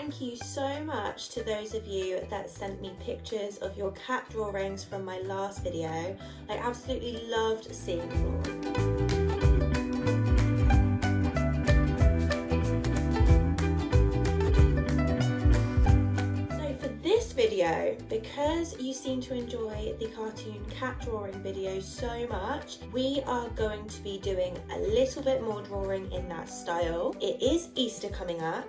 thank you so much to those of you that sent me pictures of your cat drawings from my last video. I absolutely loved seeing them. Video, because you seem to enjoy the cartoon cat drawing video so much, we are going to be doing a little bit more drawing in that style. It is Easter coming up,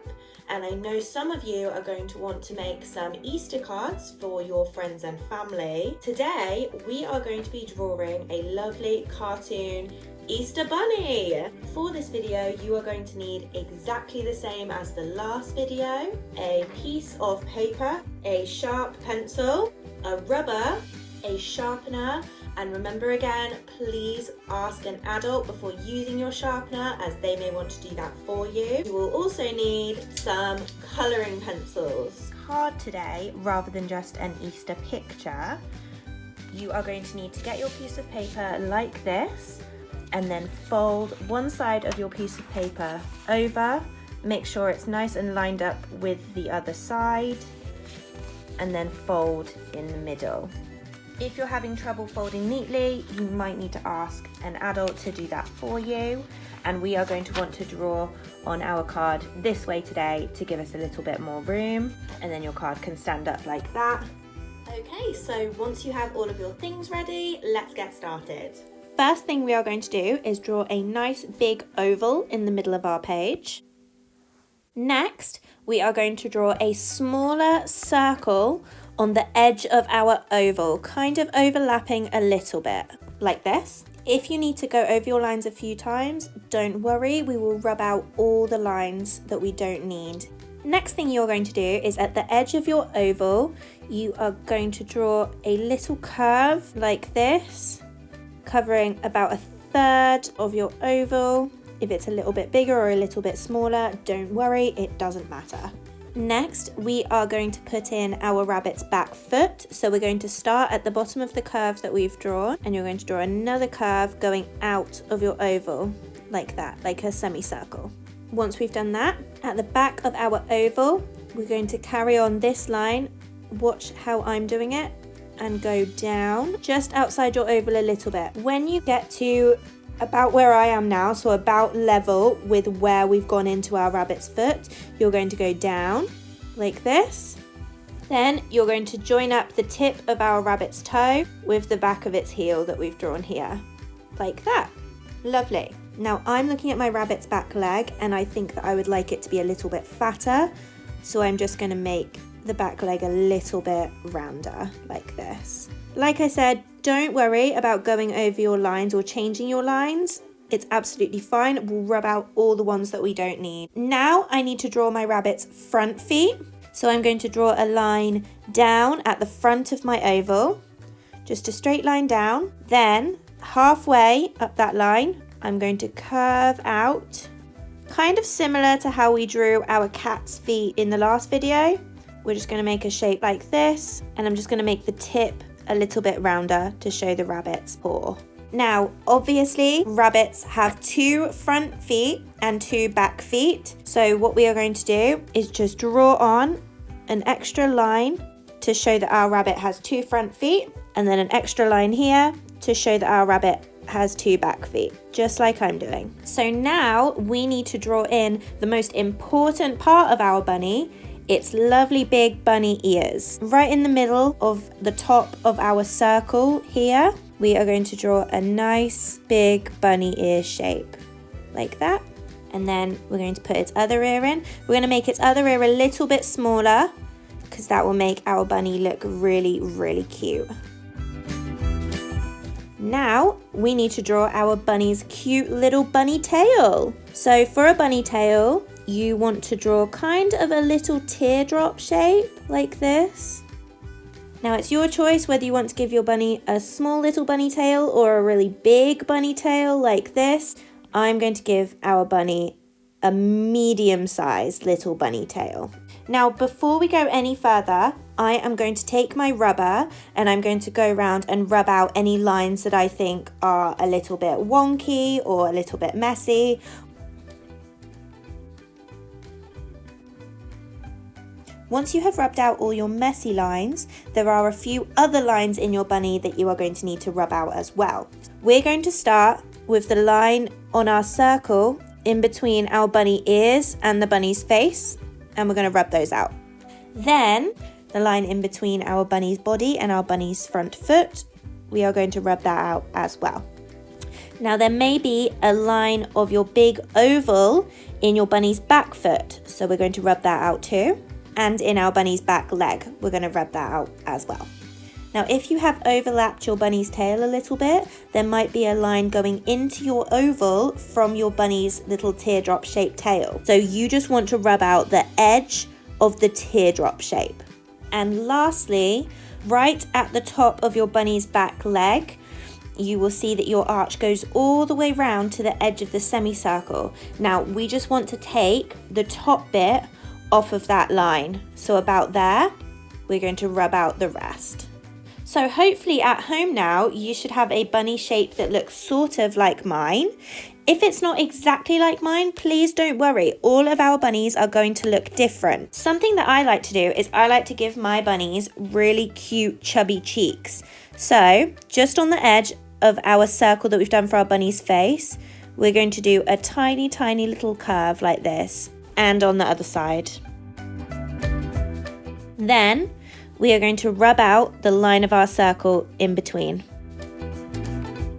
and I know some of you are going to want to make some Easter cards for your friends and family. Today we are going to be drawing a lovely cartoon Easter bunny. For this video, you are going to need exactly the same as the last video: a piece of paper, a sharp pencil, a rubber, a sharpener, and remember again, please ask an adult before using your sharpener, as they may want to do that for you. You will also need some colouring pencils. Card today, rather than just an Easter picture, you are going to need to get your piece of paper like this, and then fold one side of your piece of paper over. Make sure it's nice and lined up with the other side, and then fold in the middle. If you're having trouble folding neatly, you might need to ask an adult to do that for you. And we are going to want to draw on our card this way today to give us a little bit more room, and then your card can stand up like that. Okay, so once you have all of your things ready, let's get started. First thing we are going to do is draw a nice big oval in the middle of our page. Next, we are going to draw a smaller circle on the edge of our oval, kind of overlapping a little bit, like this. If you need to go over your lines a few times, don't worry, we will rub out all the lines that we don't need. Next thing you're going to do is at the edge of your oval, you are going to draw a little curve like this, covering about 1/3 of your oval. If it's a little bit bigger or a little bit smaller, don't worry, it doesn't matter. Next, we are going to put in our rabbit's back foot. So we're going to start at the bottom of the curve that we've drawn, and you're going to draw another curve going out of your oval, like that, like a semicircle. Once we've done that, at the back of our oval, we're going to carry on this line. Watch how I'm doing it, and go down just outside your oval a little bit. When you get to about where I am now, so about level with where we've gone into our rabbit's foot, you're going to go down like this. Then you're going to join up the tip of our rabbit's toe with the back of its heel that we've drawn here, like that. Lovely. Now I'm looking at my rabbit's back leg, and I think that I would like it to be a little bit fatter, so I'm just going to make the back leg a little bit rounder like this. Like I said, don't worry about going over your lines or changing your lines. It's absolutely fine. We'll rub out all the ones that we don't need. Now I need to draw my rabbit's front feet. So I'm going to draw a line down at the front of my oval, just a straight line down. Then halfway up that line, I'm going to curve out, kind of similar to how we drew our cat's feet in the last video. We're just going to make a shape like this, and I'm just going to make the tip a little bit rounder to show the rabbit's paw. Now, obviously, rabbits have 2 front feet and 2 back feet. So what we are going to do is just draw on an extra line to show that our rabbit has 2 front feet, and then an extra line here to show that our rabbit has 2 back feet, just like I'm doing. So now we need to draw in the most important part of our bunny. Its lovely big bunny ears. Right in the middle of the top of our circle here, we are going to draw a nice big bunny ear shape, like that. And then we're going to put its other ear in. We're going to make its other ear a little bit smaller, because that will make our bunny look really, really cute. Now we need to draw our bunny's cute little bunny tail. So for a bunny tail, you want to draw kind of a little teardrop shape like this. Now it's your choice whether you want to give your bunny a small little bunny tail or a really big bunny tail like this. I'm going to give our bunny a medium-sized little bunny tail. Now before we go any further, I am going to take my rubber and I'm going to go around and rub out any lines that I think are a little bit wonky or a little bit messy. Once you have rubbed out all your messy lines, there are a few other lines in your bunny that you are going to need to rub out as well. We're going to start with the line on our circle in between our bunny ears and the bunny's face, and we're going to rub those out. Then the line in between our bunny's body and our bunny's front foot, we are going to rub that out as well. Now there may be a line of your big oval in your bunny's back foot, so we're going to rub that out too. And in our bunny's back leg, we're going to rub that out as well. Now if you have overlapped your bunny's tail a little bit, there might be a line going into your oval from your bunny's little teardrop shaped tail. So you just want to rub out the edge of the teardrop shape. And lastly, right at the top of your bunny's back leg, you will see that your arch goes all the way round to the edge of the semicircle. Now we just want to take the top bit off of that line. So about there, we're going to rub out the rest. So hopefully at home now, you should have a bunny shape that looks sort of like mine. If it's not exactly like mine, please don't worry. All of our bunnies are going to look different. Something that I like to do is I like to give my bunnies really cute chubby cheeks. So just on the edge of our circle that we've done for our bunny's face, we're going to do a tiny, tiny little curve like this, and on the other side. Then we are going to rub out the line of our circle in between.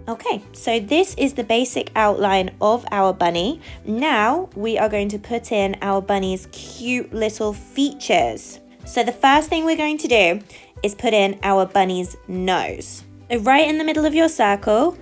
Okay, so this is the basic outline of our bunny. Now we are going to put in our bunny's cute little features. So the first thing we're going to do is put in our bunny's nose. So right in the middle of your circle,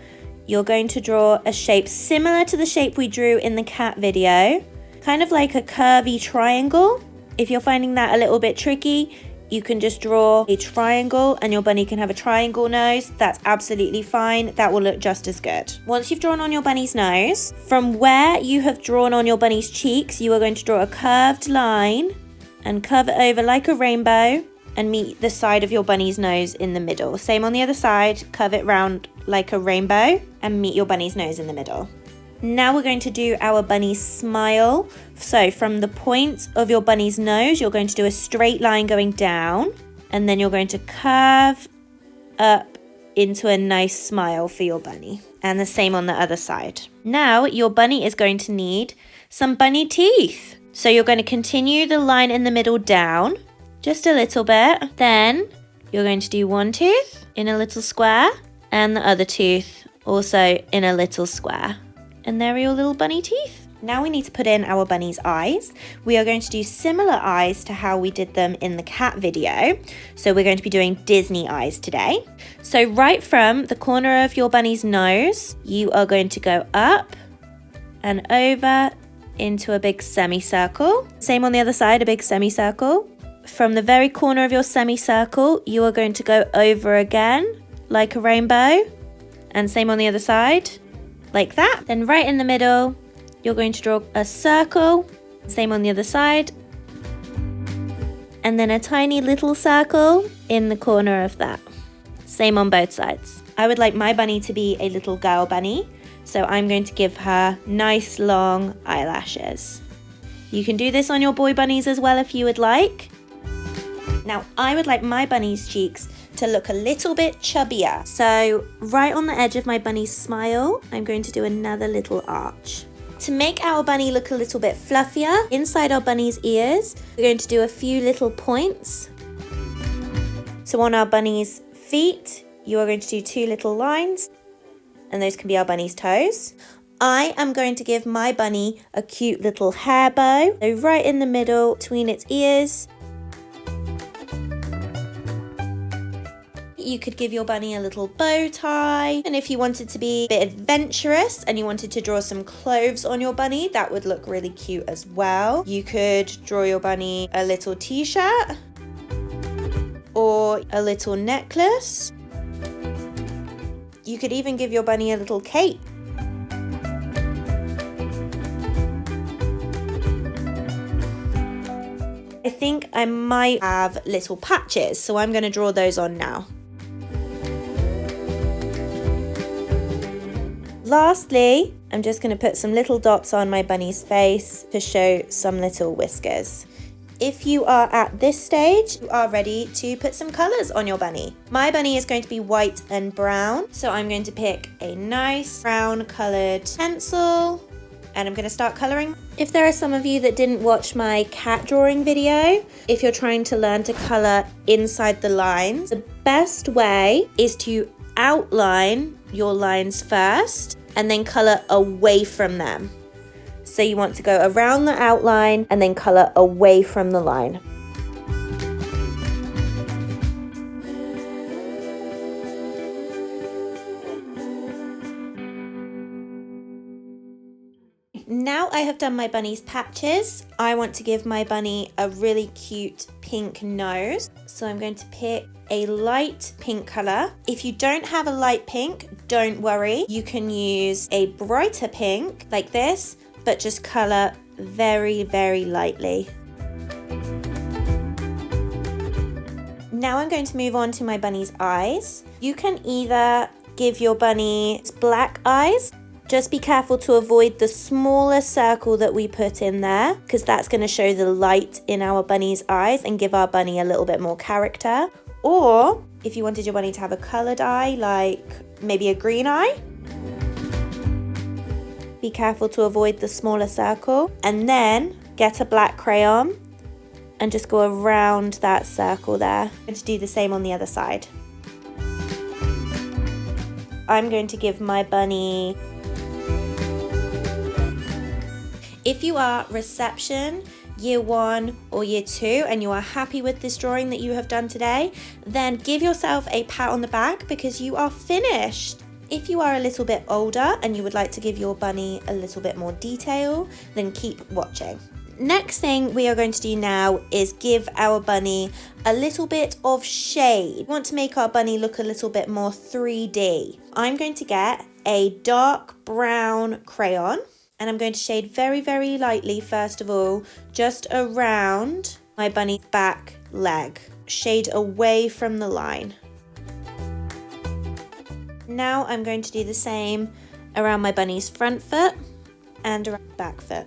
you're going to draw a shape similar to the shape we drew in the cat video, kind of like a curvy triangle. If you're finding that a little bit tricky, you can just draw a triangle and your bunny can have a triangle nose. That's absolutely fine. That will look just as good. Once you've drawn on your bunny's nose, from where you have drawn on your bunny's cheeks, you are going to draw a curved line and curve it over like a rainbow and meet the side of your bunny's nose in the middle. Same on the other side, curve it round like a rainbow and meet your bunny's nose in the middle. Now we're going to do our bunny's smile. So from the point of your bunny's nose, you're going to do a straight line going down, and then you're going to curve up into a nice smile for your bunny. And the same on the other side. Now your bunny is going to need some bunny teeth. So you're going to continue the line in the middle down, just a little bit. Then you're going to do one tooth in a little square, and the other tooth also in a little square. And there are your little bunny teeth. Now we need to put in our bunny's eyes. We are going to do similar eyes to how we did them in the cat video. So we're going to be doing Disney eyes today. So right from the corner of your bunny's nose, you are going to go up and over into a big semicircle. Same on the other side, a big semicircle. From the very corner of your semicircle, you are going to go over again like a rainbow. And same on the other side, like that. Then right in the middle, you're going to draw a circle. Same on the other side. And then a tiny little circle in the corner of that. Same on both sides. I would like my bunny to be a little girl bunny, so I'm going to give her nice long eyelashes. You can do this on your boy bunnies as well if you would like. Now I would like my bunny's cheeks to look a little bit chubbier. So right on the edge of my bunny's smile, I'm going to do another little arch. To make our bunny look a little bit fluffier, inside our bunny's ears, we're going to do a few little points. So on our bunny's feet, you are going to do two little lines, and those can be our bunny's toes. I am going to give my bunny a cute little hair bow. So right in the middle between its ears. You could give your bunny a little bow tie. And if you wanted to be a bit adventurous and you wanted to draw some clothes on your bunny, that would look really cute as well. You could draw your bunny a little t-shirt or a little necklace. You could even give your bunny a little cape. I think I might have little patches, so I'm going to draw those on now. Lastly, I'm just going to put some little dots on my bunny's face to show some little whiskers. If you are at this stage, you are ready to put some colours on your bunny. My bunny is going to be white and brown, so I'm going to pick a nice brown coloured pencil and I'm going to start colouring. If there are some of you that didn't watch my cat drawing video, if you're trying to learn to colour inside the lines, the best way is to outline your lines first and then colour away from them. So you want to go around the outline and then colour away from the line. Now I have done my bunny's patches, I want to give my bunny a really cute pink nose. So I'm going to pick a light pink colour. If you don't have a light pink, don't worry. You can use a brighter pink like this, but just colour very, very lightly. Now I'm going to move on to my bunny's eyes. You can either give your bunny black eyes. Just be careful to avoid the smaller circle that we put in there, because that's going to show the light in our bunny's eyes and give our bunny a little bit more character. Or if you wanted your bunny to have a coloured eye, like maybe a green eye, be careful to avoid the smaller circle, and then get a black crayon and just go around that circle there. I'm going to do the same on the other side. I'm going to give my bunny, if you are reception, year 1 or year 2 and you are happy with this drawing that you have done today, then give yourself a pat on the back because you are finished. If you are a little bit older and you would like to give your bunny a little bit more detail, then keep watching. Next thing we are going to do now is give our bunny a little bit of shade. We want to make our bunny look a little bit more 3D. I'm going to get a dark brown crayon and I'm going to shade very, very lightly first of all, just around my bunny's back leg. Shade away from the line. Now I'm going to do the same around my bunny's front foot and around the back foot.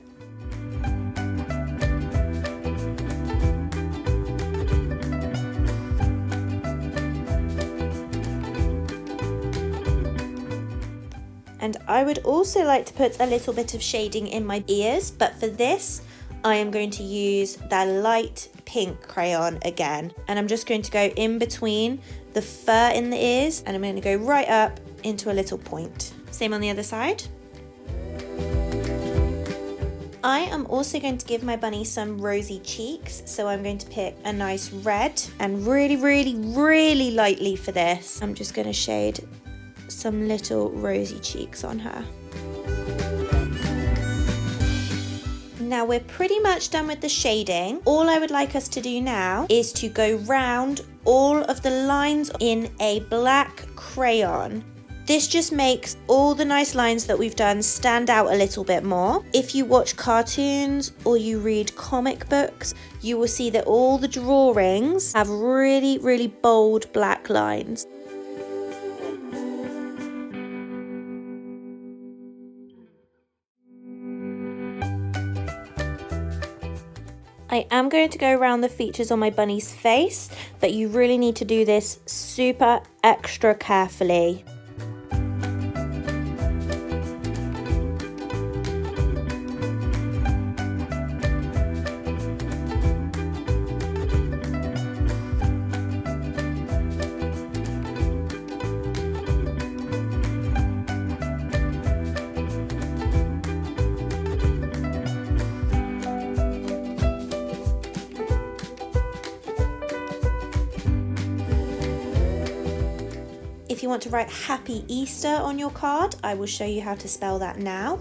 And I would also like to put a little bit of shading in my ears, but for this, I am going to use that light pink crayon again. And I'm just going to go in between the fur in the ears, and I'm going to go right up into a little point. Same on the other side. I am also going to give my bunny some rosy cheeks, so I'm going to pick a nice red, and really, really, really lightly for this, I'm just going to shade some little rosy cheeks on her. Now we're pretty much done with the shading. All I would like us to do now is to go round all of the lines in a black crayon. This just makes all the nice lines that we've done stand out a little bit more. If you watch cartoons or you read comic books, you will see that all the drawings have really, really bold black lines. I am going to go around the features on my bunny's face, but you really need to do this super extra carefully. If you want to write Happy Easter on your card, I will show you how to spell that now.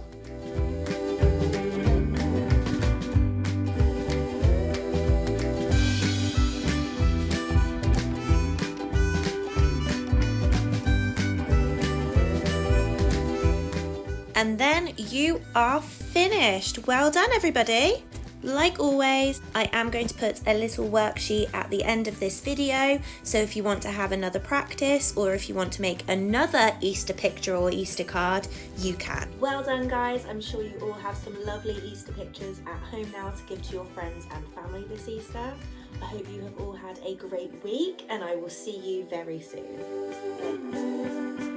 And then you are finished. Well done, everybody. Like always, I am going to put a little worksheet at the end of this video, so if you want to have another practice or if you want to make another Easter picture or Easter card, you can. Well done guys, I'm sure you all have some lovely Easter pictures at home now to give to your friends and family this Easter. I hope you have all had a great week and I will see you very soon.